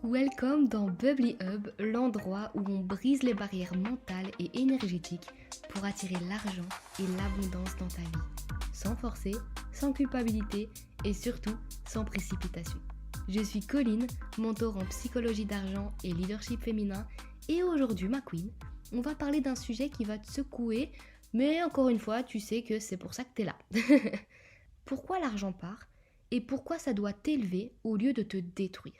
Welcome dans Bubbly Hub, l'endroit où on brise les barrières mentales et énergétiques pour attirer l'argent et l'abondance dans ta vie. Sans forcer, sans culpabilité et surtout sans précipitation. Je suis Colline, mentor en psychologie d'argent et leadership féminin et aujourd'hui ma queen, on va parler d'un sujet qui va te secouer, mais encore une fois, tu sais que c'est pour ça que t'es là. Pourquoi l'argent part et pourquoi ça doit t'élever au lieu de te détruire?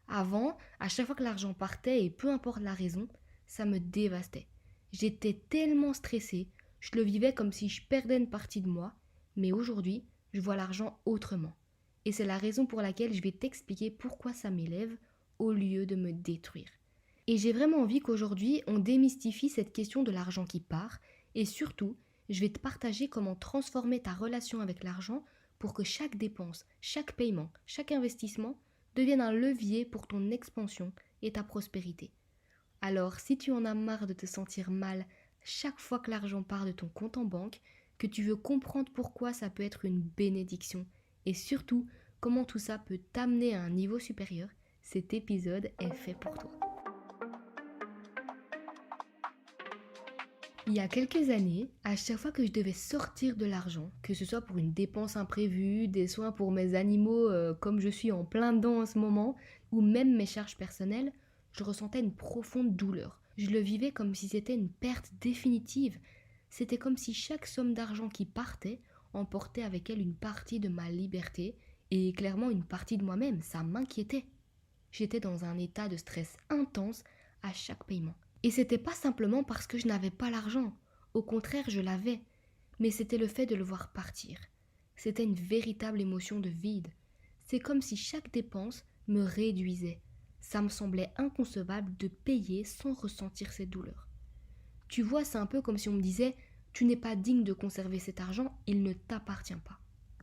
Avant, à chaque fois que l'argent partait, et peu importe la raison, ça me dévastait. J'étais tellement stressée, je le vivais comme si je perdais une partie de moi, mais aujourd'hui, je vois l'argent autrement. Et c'est la raison pour laquelle je vais t'expliquer pourquoi ça m'élève au lieu de me détruire. Et j'ai vraiment envie qu'aujourd'hui, on démystifie cette question de l'argent qui part, et surtout, je vais te partager comment transformer ta relation avec l'argent pour que chaque dépense, chaque paiement, chaque investissement devienne un levier pour ton expansion et ta prospérité. Alors, si tu en as marre de te sentir mal chaque fois que l'argent part de ton compte en banque, que tu veux comprendre pourquoi ça peut être une bénédiction et surtout comment tout ça peut t'amener à un niveau supérieur, cet épisode est fait pour toi. Il y a quelques années, à chaque fois que je devais sortir de l'argent, que ce soit pour une dépense imprévue, des soins pour mes animaux comme je suis en plein dedans en ce moment, ou même mes charges personnelles, je ressentais une profonde douleur. Je le vivais comme si c'était une perte définitive. C'était comme si chaque somme d'argent qui partait emportait avec elle une partie de ma liberté et clairement une partie de moi-même. Ça m'inquiétait. J'étais dans un état de stress intense à chaque paiement. Et c'était pas simplement parce que je n'avais pas l'argent. Au contraire, je l'avais. Mais c'était le fait de le voir partir. C'était une véritable émotion de vide. C'est comme si chaque dépense me réduisait. Ça me semblait inconcevable de payer sans ressentir cette douleur. Tu vois, c'est un peu comme si on me disait « Tu n'es pas digne de conserver cet argent, il ne t'appartient pas ».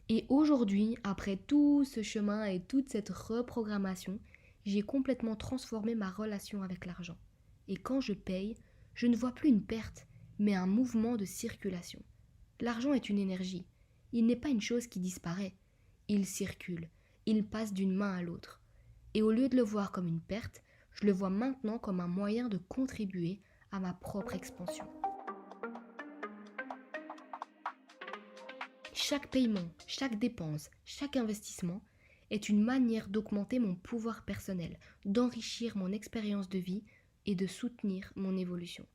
Et aujourd'hui, après tout ce chemin et toute cette reprogrammation, j'ai complètement transformé ma relation avec l'argent. Et quand je paye, je ne vois plus une perte, mais un mouvement de circulation. L'argent est une énergie. Il n'est pas une chose qui disparaît. Il circule. Il passe d'une main à l'autre. Et au lieu de le voir comme une perte, je le vois maintenant comme un moyen de contribuer à ma propre expansion. Chaque paiement, chaque dépense, chaque investissement est une manière d'augmenter mon pouvoir personnel, d'enrichir mon expérience de vie et de soutenir mon évolution.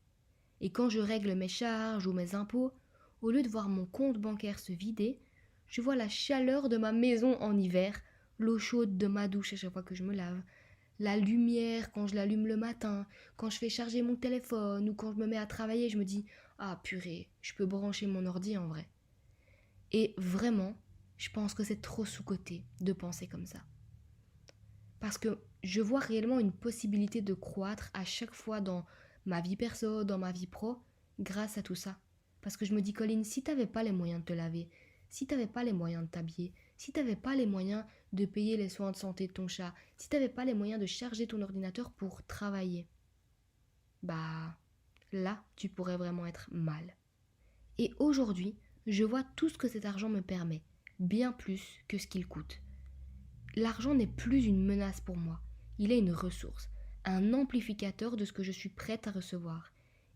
Et quand je règle mes charges ou mes impôts, au lieu de voir mon compte bancaire se vider, je vois la chaleur de ma maison en hiver, l'eau chaude de ma douche à chaque fois que je me lave, la lumière quand je l'allume le matin, quand je fais charger mon téléphone ou quand je me mets à travailler, je me dis « Ah purée, je peux brancher mon ordi en vrai ». Et vraiment, je pense que c'est trop sous-coté de penser comme ça. Parce que je vois réellement une possibilité de croître à chaque fois dans ma vie perso, dans ma vie pro, grâce à tout ça. Parce que je me dis, Colline, si t'avais pas les moyens de te laver, si t'avais pas les moyens de t'habiller, si t'avais pas les moyens de payer les soins de santé de ton chat, si t'avais pas les moyens de charger ton ordinateur pour travailler, bah là, tu pourrais vraiment être mal. Et aujourd'hui, je vois tout ce que cet argent me permet, bien plus que ce qu'il coûte. L'argent n'est plus une menace pour moi, il est une ressource, un amplificateur de ce que je suis prête à recevoir.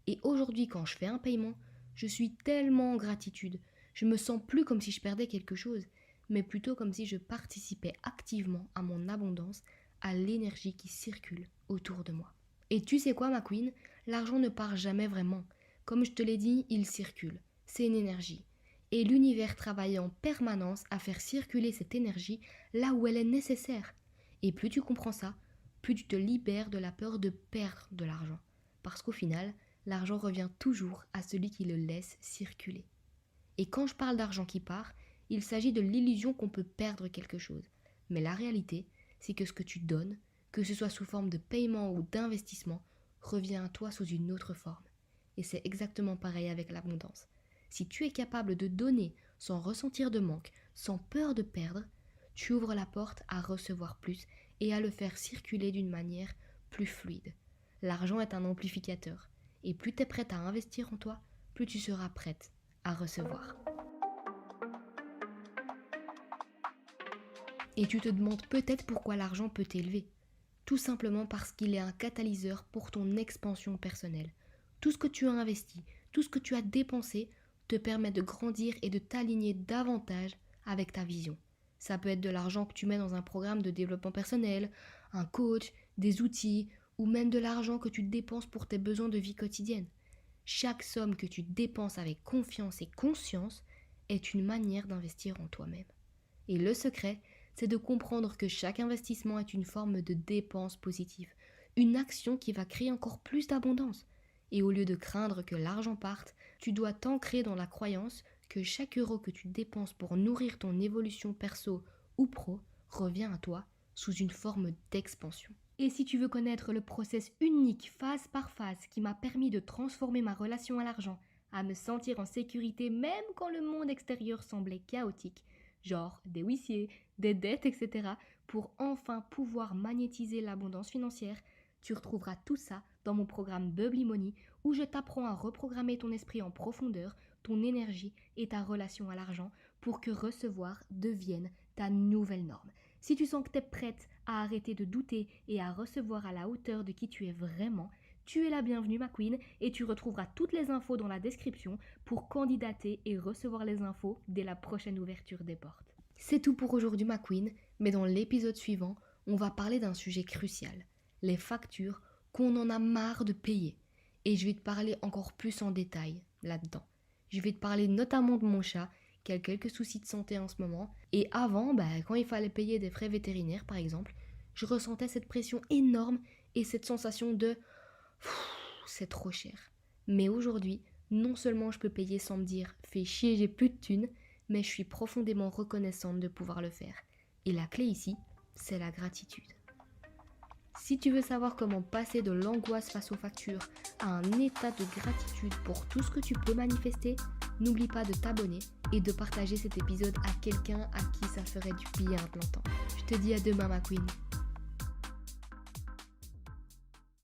Et aujourd'hui, quand je fais un paiement, je suis tellement en gratitude, je me sens plus comme si je perdais quelque chose, mais plutôt comme si je participais activement à mon abondance, à l'énergie qui circule autour de moi. Et tu sais quoi, ma queen? L'argent ne part jamais vraiment. Comme je te l'ai dit, il circule. C'est une énergie. Et l'univers travaille en permanence à faire circuler cette énergie là où elle est nécessaire. Et plus tu comprends ça, plus tu te libères de la peur de perdre de l'argent. Parce qu'au final, l'argent revient toujours à celui qui le laisse circuler. Et quand je parle d'argent qui part, il s'agit de l'illusion qu'on peut perdre quelque chose. Mais la réalité, c'est que ce que tu donnes, que ce soit sous forme de paiement ou d'investissement, revient à toi sous une autre forme. Et c'est exactement pareil avec l'abondance. Si tu es capable de donner sans ressentir de manque, sans peur de perdre, tu ouvres la porte à recevoir plus et à le faire circuler d'une manière plus fluide. L'argent est un amplificateur et plus tu es prête à investir en toi, plus tu seras prête à recevoir. Et tu te demandes peut-être pourquoi l'argent peut t'élever. Tout simplement parce qu'il est un catalyseur pour ton expansion personnelle. Tout ce que tu as investi, tout ce que tu as dépensé te permet de grandir et de t'aligner davantage avec ta vision. Ça peut être de l'argent que tu mets dans un programme de développement personnel, un coach, des outils, ou même de l'argent que tu dépenses pour tes besoins de vie quotidienne. Chaque somme que tu dépenses avec confiance et conscience est une manière d'investir en toi-même. Et le secret, c'est de comprendre que chaque investissement est une forme de dépense positive, une action qui va créer encore plus d'abondance. Et au lieu de craindre que l'argent parte, tu dois t'ancrer dans la croyance que chaque euro que tu dépenses pour nourrir ton évolution perso ou pro revient à toi sous une forme d'expansion. Et si tu veux connaître le process unique phase par phase qui m'a permis de transformer ma relation à l'argent, à me sentir en sécurité même quand le monde extérieur semblait chaotique, genre des huissiers, des dettes, etc., pour enfin pouvoir magnétiser l'abondance financière, tu retrouveras tout ça dans mon programme Bubbly Money où je t'apprends à reprogrammer ton esprit en profondeur, ton énergie et ta relation à l'argent pour que recevoir devienne ta nouvelle norme. Si tu sens que tu es prête à arrêter de douter et à recevoir à la hauteur de qui tu es vraiment, tu es la bienvenue ma queen et tu retrouveras toutes les infos dans la description pour candidater et recevoir les infos dès la prochaine ouverture des portes. C'est tout pour aujourd'hui ma queen, mais dans l'épisode suivant, on va parler d'un sujet crucial, les factures qu'on en a marre de payer. Et je vais te parler encore plus en détail là-dedans. Je vais te parler notamment de mon chat qui a quelques soucis de santé en ce moment. Et avant, quand il fallait payer des frais vétérinaires par exemple, je ressentais cette pression énorme et cette sensation de c'est trop cher. Mais aujourd'hui, non seulement je peux payer sans me dire fais chier, j'ai plus de thunes, mais je suis profondément reconnaissante de pouvoir le faire. Et la clé ici, c'est la gratitude. Si tu veux savoir comment passer de l'angoisse face aux factures à un état de gratitude pour tout ce que tu peux manifester, n'oublie pas de t'abonner et de partager cet épisode à quelqu'un à qui ça ferait du bien à plein temps. Je te dis à demain ma queen.